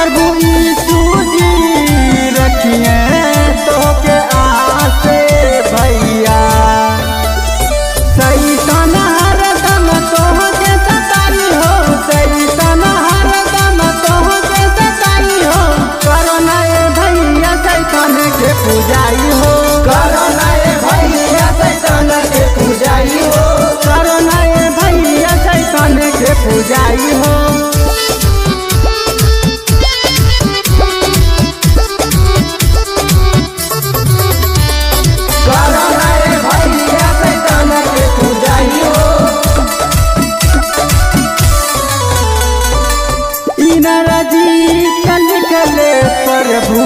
प्रभु यीशु जी रखिए तो के आसे भैया। शैतान हरदम तोहके सताई हो, शैतान हरदम तोहके सताई हो। करो ना ए भैया शैतान के पूजाई हो, करो ना ए भैया शैतान के पूजाई हो, करो ना ए भैया शैतान के पूजाई हो। नरजी कल कले प्रभु